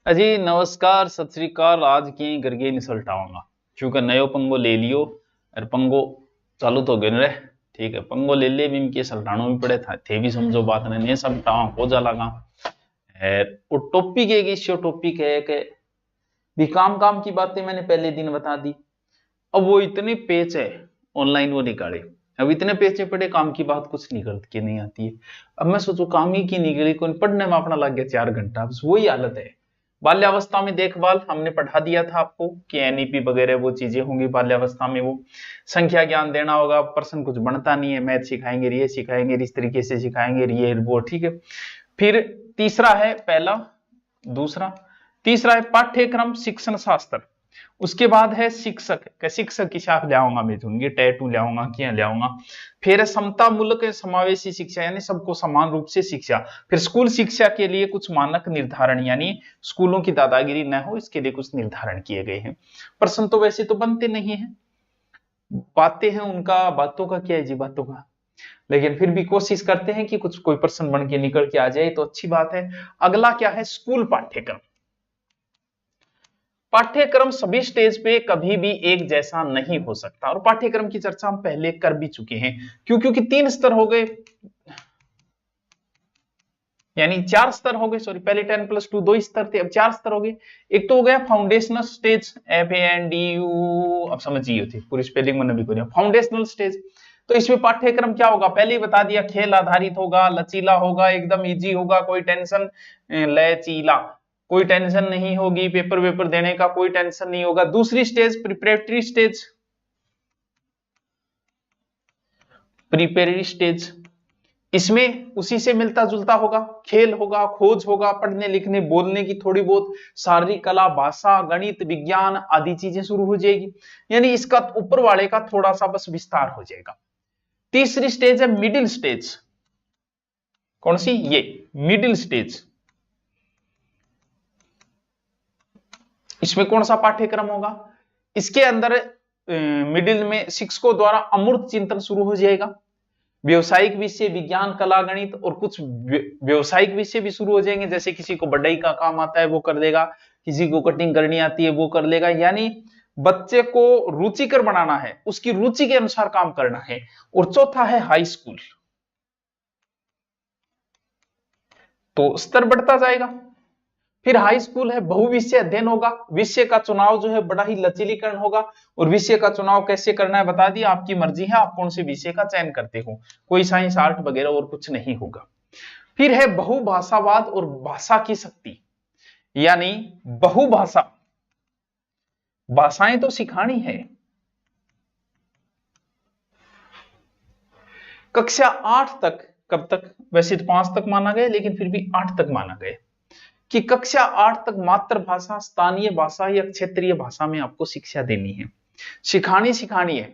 अजी नमस्कार सत श्री अकाल। आज की करके निसल्ट आऊंगा क्योंकि नयो पंगो ले लियो और पंगो चालू तो गिन रहे। ठीक है, पंगो ले लिए भी इनके सल्टानों भी पड़े था थे भी समझो बात ने सब टाँग हो जा लगा। वो टॉपिक एक इश्यू टॉपिक है कि भी काम काम की बातें मैंने पहले दिन बता दी। अब वो इतने पेच है ऑनलाइन वो निकाले। अब इतने पेचे पड़े काम की बात कुछ निकल के नहीं आती है। अब मैं सोचू काम ही की निकली कौन पढ़ने में अपना लग गया 4 घंटा। बस वही हालत है। बाल्यावस्था में देखभाल हमने पढ़ा दिया था आपको कि एनईपी वगैरह वो चीजें होंगी बाल्यावस्था में। वो संख्या ज्ञान देना होगा, पर्सन कुछ बनता नहीं है। मैथ सिखाएंगे, ये सिखाएंगे, इस तरीके से सिखाएंगे, ये वो ठीक है। फिर तीसरा है पहला दूसरा तीसरा है पाठ्यक्रम शिक्षण शास्त्र। उसके बाद है शिक्षक शिक्षक की शाख लाऊंगा मैं चुनगी टैटू लाऊंगा क्या लाऊंगा। फिर समता मूलक समावेशी शिक्षा यानी सबको समान रूप से शिक्षा। फिर स्कूल शिक्षा के लिए कुछ मानक निर्धारण यानी स्कूलों की दादागिरी न हो इसके लिए कुछ निर्धारण किए गए हैं। प्रश्न तो वैसे तो बनते नहीं है, बातें हैं उनका, बातों का क्या है जी बातों का, लेकिन फिर भी कोशिश करते हैं कि कुछ कोई प्रश्न बन के निकल के आ जाए तो अच्छी बात है। अगला क्या है स्कूल पाठ्यक्रम। पाठ्यक्रम सभी स्टेज पे कभी भी एक जैसा नहीं हो सकता और पाठ्यक्रम की चर्चा हम पहले कर भी चुके हैं। क्योंकि 3 स्तर हो गए यानी 4 स्तर हो गए, सॉरी पहले 10+2 2 स्तर थे, अब 4 स्तर हो गए। एक तो हो गया फाउंडेशनल स्टेज FANDU, अब समझिए थे पूरी स्पेलिंग मैंने भी कर फाउंडेशनल स्टेज। तो इसमें पाठ्यक्रम क्या होगा पहले ही बता दिया, खेल आधारित होगा, लचीला होगा, एकदम इजी होगा, कोई टेंशन लचीला, कोई टेंशन नहीं होगी, पेपर वेपर देने का कोई टेंशन नहीं होगा। दूसरी stage preparatory stage, preparatory stage इसमें उसी से मिलता जुलता होगा, खेल होगा, खोज होगा, पढ़ने लिखने बोलने की थोड़ी बहुत शारीरिक कला, भाषा, गणित, विज्ञान आदि चीजें शुरू हो जाएगी। यानी इसका ऊपर वाले का थोड़ा सा बस विस्तार हो जाएगा। तीसरी स्टेज है मिडिल स्टेज। कौन सी ये मिडिल स्टेज। इसमें कौन सा पाठ्यक्रम होगा, इसके अंदर मिडिल में शिक्षकों द्वारा अमूर्त चिंतन शुरू हो जाएगा। व्यवसायिक विषय, विज्ञान, कला, गणित और कुछ व्यवसायिक विषय भी शुरू हो जाएंगे। जैसे किसी को बढ़ई का काम आता है वो कर देगा, किसी को कटिंग करनी आती है वो कर लेगा। यानी बच्चे को रुचिकर बनाना है, उसकी रुचि के अनुसार काम करना है। और चौथा है हाई स्कूल। तो स्तर बढ़ता जाएगा। फिर हाई स्कूल है बहुविषय अध्ययन होगा, विषय का चुनाव जो है बड़ा ही लचीलीकरण होगा। और विषय का चुनाव कैसे करना है बता दिया, आपकी मर्जी है आप कौन से विषय का चयन करते हो, कोई साइंस आर्ट वगैरह और कुछ नहीं होगा। फिर है बहुभाषावाद और भाषा की शक्ति यानी बहुभाषा, भाषाएं तो सिखानी है। कक्षा 8 तक, कब तक वैसे तो 5 तक माना गया लेकिन फिर भी 8 तक माना गया कि कक्षा 8 तक मातृभाषा, स्थानीय भाषा या क्षेत्रीय भाषा में आपको शिक्षा देनी है, सिखानी है।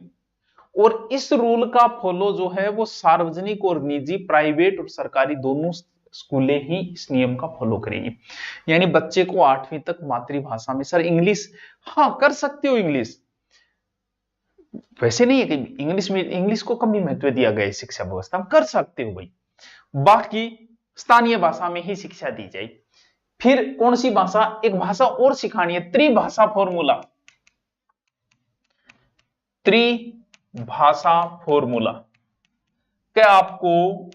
और इस रूल का फॉलो जो है वो सार्वजनिक और निजी, प्राइवेट और सरकारी दोनों स्कूलें ही इस नियम का फॉलो करेंगी। यानी बच्चे को 8वीं तक मातृभाषा में, सर इंग्लिश हाँ कर सकते हो, इंग्लिश वैसे नहीं है कि इंग्लिश में, इंग्लिश को कम ही महत्व दिया गया है शिक्षा व्यवस्था में, कर सकते हो भाई, बाकी स्थानीय भाषा में ही शिक्षा दी जाए। फिर कौन सी भाषा, एक भाषा और सिखानी है, त्रिभाषा फॉर्मूला। त्रिभाषा फॉर्मूला क्या आपको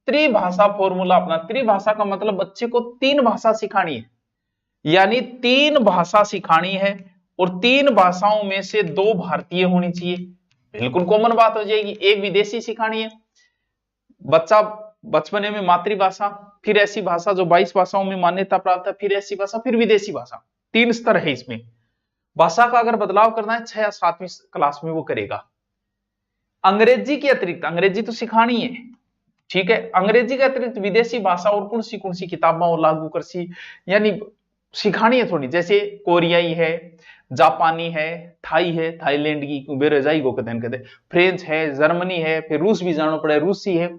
त्रिभाषा फॉर्मूला अपना, त्रिभाषा का मतलब बच्चे को 3 भाषा सिखानी है, यानी 3 भाषा सिखानी है और 3 भाषाओं में से 2 भारतीय होनी चाहिए, बिल्कुल कॉमन बात हो जाएगी। एक विदेशी सिखानी है, बच्चा बचपने में मातृभाषा, फिर ऐसी भाषा जो 22 भाषाओं में मान्यता प्राप्त है, फिर ऐसी भाषा, फिर विदेशी भाषा। 3 स्तर है इसमें। भाषा का अगर बदलाव करना है 6 या 7वीं क्लास में वो करेगा। अंग्रेजी के अतिरिक्त, अंग्रेजी तो सिखानी है ठीक है, अंग्रेजी के अतिरिक्त विदेशी भाषा और कौन सी किताबें और लागू कर सी यानी सिखानी है थोड़ी, जैसे कोरियाई है, जापानी है, थाई है, थाईलैंड की बेरजाई को कहते, फ्रेंच है, जर्मनी है, फिर रूस भी जाना पड़े, रूसी है,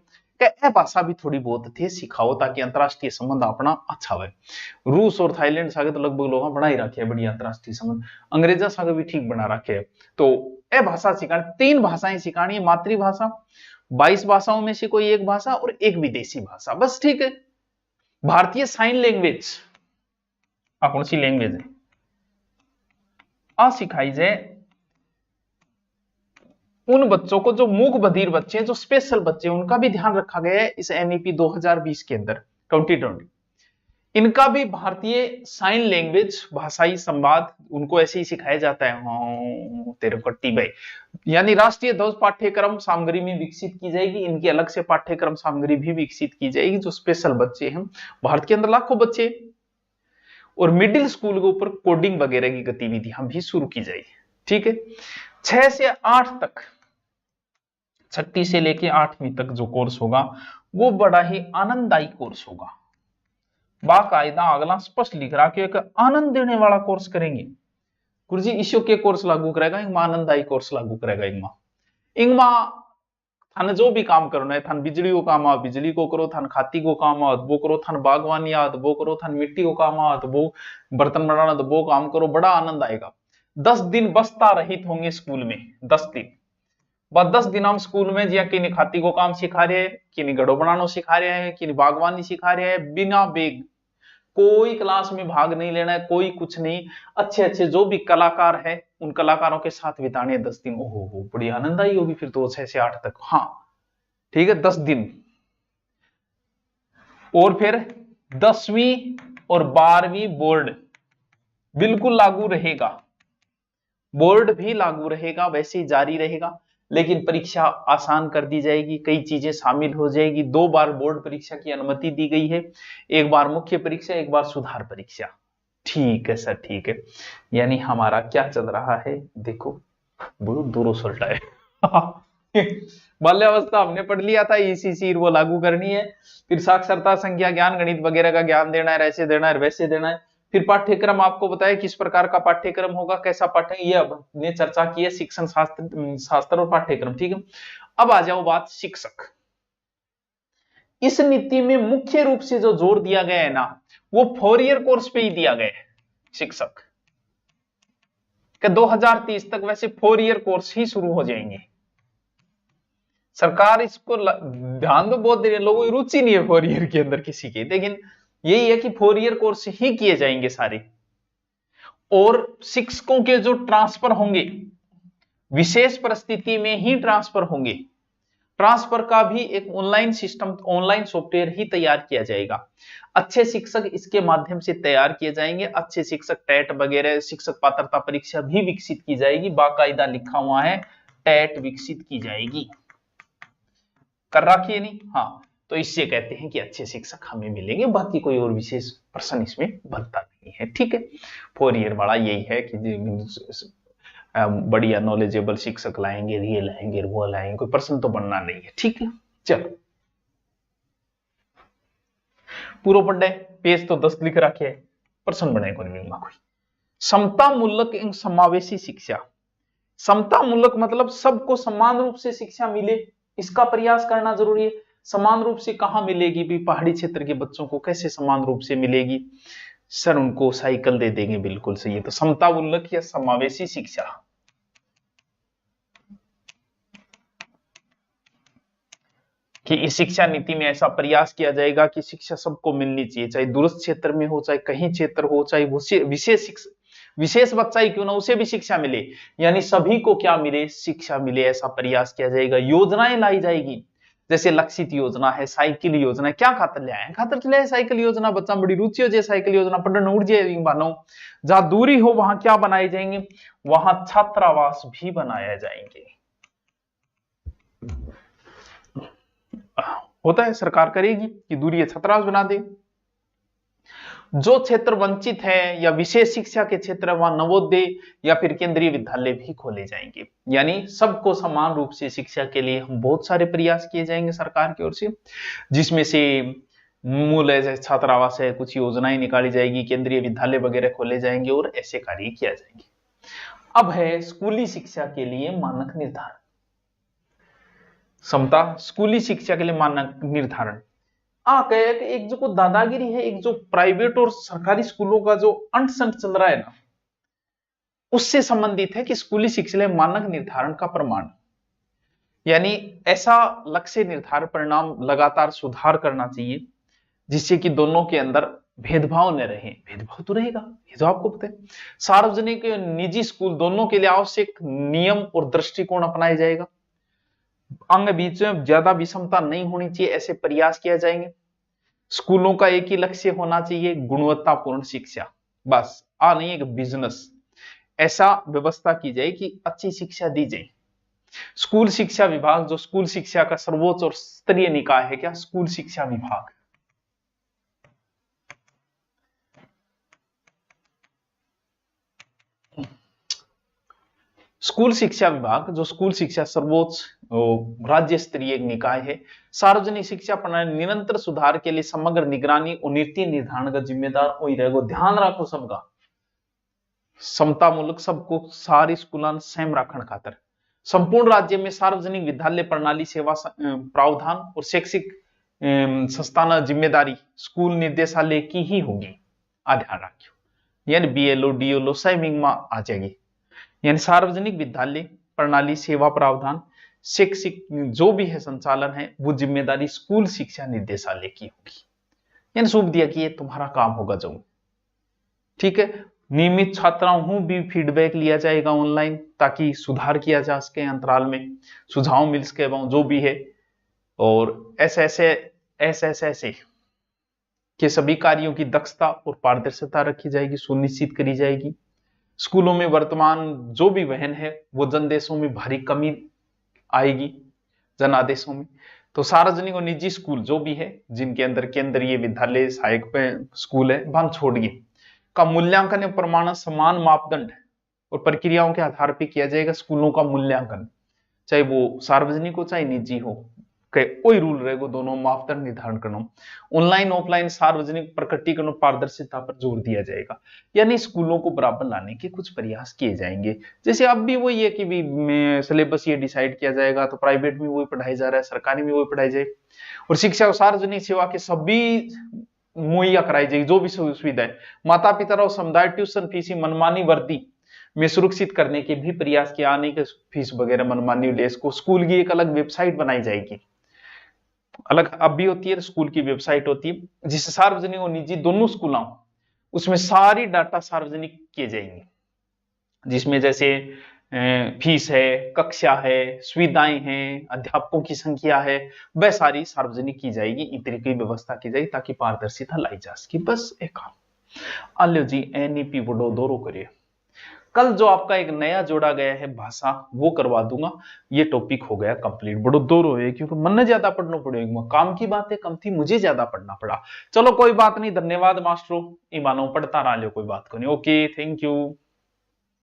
भाषा भी थोड़ी बहुत थे सिखाओ ताकि अंतरराष्ट्रीय संबंध अपना अच्छा हो। रूस और थाईलैंड सागे तो लगभग लोग बना ही रखे बढ़िया अंतरराष्ट्रीय संबंध, अंग्रेजा सागे भी ठीक बना रखे है। तो ए भाषा सिखानी, 3 भाषाएं सिखानी है, मातृभाषा, 22 भाषाओं में से कोई एक भाषा और एक विदेशी भाषा, बस ठीक है। भारतीय साइन लैंग्वेज, आ कौन सी लैंग्वेज है, आ सिखाई जाए उन बच्चों को जो मूक बधिर बच्चे हैं, जो स्पेशल बच्चे हैं, उनका भी ध्यान रखा गया है इस एनईपी 2020 के अंदर 2020। इनका भी भारतीय साइन लैंग्वेज भाषाई संवाद उनको ऐसे ही सिखाया जाता है। हाँ तेरे कट्टी भाई, यानी राष्ट्रीय ध्वज पाठ्यक्रम सामग्री में विकसित की जाएगी, इनकी अलग से पाठ्यक्रम सामग्री भी विकसित की जाएगी, जो स्पेशल बच्चे हैं। भारत के अंदर लाखों बच्चे, और मिडिल स्कूल के ऊपर कोडिंग वगैरह की गतिविधियां भी शुरू की जाएगी। ठीक है, 6 से 8 तक, 6ठी से लेके 8वीं तक जो कोर्स होगा वो बड़ा ही आनंददायी कोर्स होगा। बाकायदा अगला स्पष्ट लिख रहा कि एक आनंद देने वाला कोर्स करेंगे। गुरुजी इश्यो के कोर्स लागू करेगा, इंगमा आनंददायी कोर्स लागू करेगा। इंगमा थाने जो भी काम करना है, थान बिजली को काम आ बिजली को करो, थान खाती को काम आ वो करो, थान बागवानी आ वो करो, थान मिट्टी को काम आ वो बर्तन बनाना तो वो काम करो, बड़ा आनंद आएगा। 10 दिन बस्ता रहित होंगे स्कूल में, 10 दिन बाद 10 दिन हम स्कूल में जिया किन्हीं खाती को काम सिखा रहे हैं, किन्हीं गड़ो बनाना सिखा रहे हैं, किन्हीं बागवानी सिखा रहे हैं, बिना बेग कोई क्लास में भाग नहीं लेना है, कोई कुछ नहीं। अच्छे अच्छे जो भी कलाकार है उन कलाकारों के साथ बिताने 10 दिन। ओहो बड़ी आनंददायी होगी फिर तो 6 से 8 तक। हाँ ठीक है 10 दिन। और फिर 10वीं और 12वीं बोर्ड बिल्कुल लागू रहेगा, बोर्ड भी लागू रहेगा, वैसे ही जारी रहेगा, लेकिन परीक्षा आसान कर दी जाएगी, कई चीजें शामिल हो जाएगी। 2 बार बोर्ड परीक्षा की अनुमति दी गई है, एक बार मुख्य परीक्षा, एक बार सुधार परीक्षा। ठीक है सर ठीक है, यानी हमारा क्या चल रहा है देखो, बहुत दूरों सल्टा है। बाल्यावस्था हमने पढ़ लिया था, ईसीसी वो लागू करनी है, फिर साक्षरता संख्या ज्ञान गणित वगैरह का ज्ञान देना है, ऐसे देना है वैसे देना है। फिर पाठ्यक्रम आपको बताया किस प्रकार का पाठ्यक्रम होगा, कैसा पाठ्यक्रम, ये अब ने चर्चा की है शिक्षण शास्त्र और पाठ्यक्रम। ठीक है, अब आ जाओ बात शिक्षक। इस नीति में मुख्य रूप से जो जोर दिया गया है ना, वो 4 ईयर कोर्स पे ही दिया गया है। शिक्षक के 2030 तक वैसे 4 ईयर कोर्स ही शुरू हो जाएंगे। सरकार इसको ध्यान तो बहुत दे रही है, लोगों की रुचि नहीं है 4 ईयर के अंदर किसी की, लेकिन यही है कि 4 ईयर कोर्स ही किए जाएंगे सारे। और शिक्षकों के जो ट्रांसफर होंगे विशेष परिस्थिति में ही ट्रांसफर होंगे, ट्रांसफर का भी एक ऑनलाइन सिस्टम, ऑनलाइन सॉफ्टवेयर ही तैयार किया जाएगा। अच्छे शिक्षक इसके माध्यम से तैयार किए जाएंगे, अच्छे शिक्षक टेट वगैरह शिक्षक पात्रता परीक्षा भी विकसित की जाएगी, बाकायदा लिखा हुआ है टेट विकसित की जाएगी, कर रखी है नहीं। हाँ तो इससे कहते हैं कि अच्छे शिक्षक हमें मिलेंगे, बाकी कोई और विशेष प्रश्न इसमें बनता नहीं है। ठीक है, 4 ईयर वाला यही है कि बढ़िया नॉलेजेबल शिक्षक लाएंगे, ये लाएंगे वो लाएंगे, कोई प्रश्न तो बनना नहीं है। ठीक है चलो पूरा पढ़े, पेज तो 10 लिख रखे है, प्रश्न बने कोई। समता मूलक एवं समावेशी शिक्षा। समता मूलक मतलब सबको समान रूप से शिक्षा मिले, इसका प्रयास करना जरूरी है। समान रूप से कहां मिलेगी भी, पहाड़ी क्षेत्र के बच्चों को कैसे समान रूप से मिलेगी, सर उनको साइकिल दे देंगे, बिल्कुल सही है। तो समता मूलक या समावेशी शिक्षा, कि इस शिक्षा नीति में ऐसा प्रयास किया जाएगा कि शिक्षा सबको मिलनी चाहिए, चाहे दूरस्थ क्षेत्र में हो, चाहे कहीं क्षेत्र हो, चाहे विशेष बच्चा ही क्यों ना उसे भी शिक्षा मिले, यानी सभी को क्या मिले, शिक्षा मिले, ऐसा प्रयास किया जाएगा। योजनाएं लाई जाएगी, जैसे लक्षित योजना है, साइकिल योजना है। क्या खातर ले आए, खातर ले आए साइकिल योजना, बच्चा बड़ी रुचि हो जाए साइकिल योजना पढ़ने उड़ जाए मानो। जहां दूरी हो वहां क्या बनाए जाएंगे, वहां छात्रावास भी बनाया जाएंगे। होता है सरकार करेगी कि दूरी छात्रावास बना दे। जो क्षेत्र वंचित है या विशेष शिक्षा के क्षेत्र, वहां नवोदय या फिर केंद्रीय विद्यालय भी खोले जाएंगे, यानी सबको समान रूप से शिक्षा के लिए हम बहुत सारे प्रयास किए जाएंगे सरकार की ओर से, जिसमें से मूल है छात्रावास है, कुछ योजनाएं निकाली जाएगी, केंद्रीय विद्यालय वगैरह खोले जाएंगे और ऐसे कार्य किया जाएंगे। अब है स्कूली शिक्षा के लिए मानक निर्धारण। समता स्कूली शिक्षा के लिए मानक निर्धारण एक जो दादागिरी है, एक जो प्राइवेट और सरकारी स्कूलों का जो अंट संट चल रहा है ना, उससे संबंधित है कि स्कूली शिक्षा के लिए मानक निर्धारण का प्रमाण, यानी ऐसा लक्ष्य निर्धारण परिणाम लगातार सुधार करना चाहिए जिससे कि दोनों के अंदर भेदभाव न रहे। भेदभाव तो रहेगा, ये तो आपको पता है। सार्वजनिक निजी स्कूल दोनों के लिए आवश्यक नियम और दृष्टिकोण अपनाया जाएगा। अंग बीच में ज्यादा विषमता नहीं होनी चाहिए, ऐसे प्रयास किया जाएंगे। स्कूलों का एक ही लक्ष्य होना चाहिए, गुणवत्तापूर्ण शिक्षा। बस नहीं एक बिजनेस, ऐसा व्यवस्था की जाए कि अच्छी शिक्षा दी जाए। स्कूल शिक्षा विभाग, जो स्कूल शिक्षा का सर्वोच्च और स्तरीय निकाय है, क्या स्कूल शिक्षा विभाग। स्कूल शिक्षा विभाग, जो स्कूल शिक्षा सर्वोच्च राज्य स्तरीय निकाय है, सार्वजनिक शिक्षा प्रणाली निरंतर सुधार के लिए समग्र निगरानी और नीति निर्धारण का जिम्मेदार वही रहेगा। ध्यान रखो सबका, समता मुल्क सबको सारी स्कूल सेम रखण खातर संपूर्ण राज्य में सार्वजनिक विद्यालय प्रणाली सेवा प्रावधान और शैक्षिक संस्थान जिम्मेदारी स्कूल निर्देशालय की ही होगी। ध्यान रखियो, यानी बीएलओ डीएलओ सेविंग में आ जाएगी। यानी सार्वजनिक विद्यालय प्रणाली सेवा प्रावधान शैक्षिक जो भी है संचालन है, वो जिम्मेदारी स्कूल शिक्षा निर्देशालय की होगी। यानी सौंप दिया कि ये तुम्हारा काम होगा जो, ठीक है। नियमित छात्राओं भी फीडबैक लिया जाएगा ऑनलाइन, ताकि सुधार किया जा सके, अंतराल में सुझाव मिल सके जो भी है। और ऐसे के सभी कार्यों की दक्षता और पारदर्शिता रखी जाएगी, सुनिश्चित करी जाएगी। स्कूलों में वर्तमान जो भी वहन है वो जनादेशों में भारी कमी आएगी, जनादेशों में। तो सार्वजनिक और निजी स्कूल जो भी है, जिनके अंदर केंद्रीय विद्यालय सहायक स्कूल है, बंद छोड़िए का मूल्यांकन और प्रमाणन समान मापदंड और प्रक्रियाओं के आधार पर किया जाएगा। स्कूलों का मूल्यांकन चाहे वो सार्वजनिक हो चाहे निजी हो, कोई रूल रहेगा, दोनों मापदंड निर्धारण करना। ऑनलाइन ऑफलाइन सार्वजनिक प्रकटीकरण पारदर्शिता पर जोर दिया जाएगा। यानी स्कूलों को बराबर लाने के कुछ प्रयास किए जाएंगे। जैसे अब भी वही है कि भी सिलेबस ये डिसाइड किया जाएगा, तो प्राइवेट में वही पढ़ाई जा रहा है, सरकारी में वही पढ़ाई जाए, और शिक्षा और सार्वजनिक सेवा के सभी मुहैया कराई जाएगी जो भी सुविधा है। माता पिता और समुदाय ट्यूशन फीस मनमानी वर्दी में सुरक्षित करने के भी प्रयास किया, आने के फीस वगैरह मनमानी डेस को स्कूल की एक अलग वेबसाइट बनाई जाएगी, अलग अब भी होती है, स्कूल की वेबसाइट होती है, जिससे सार्वजनिक और निजी दोनों स्कूलों उसमें सारी डाटा सार्वजनिक किए जाएंगे, जिसमें जैसे फीस है, कक्षा है, सुविधाएं हैं, अध्यापकों की संख्या है, वह सारी सार्वजनिक की जाएगी। इस तरीके की व्यवस्था की जाएगी ताकि पारदर्शिता लाई जा सके। बस एक काम आलो जी, एनईपी बड़ो दौरो करिए। कल जो आपका एक नया जोड़ा गया है भाषा, वो करवा दूंगा। ये टॉपिक हो गया कंप्लीट। बड़ो दौरो है क्योंकि मन ने ज्यादा पढ़ना पड़ेगा, काम की बातें कम थी, मुझे ज्यादा पढ़ना पड़ा। चलो कोई बात नहीं, धन्यवाद मास्टरों, ईमानो पढ़ता रहा लो, कोई बात को नहीं। Okay, thank you.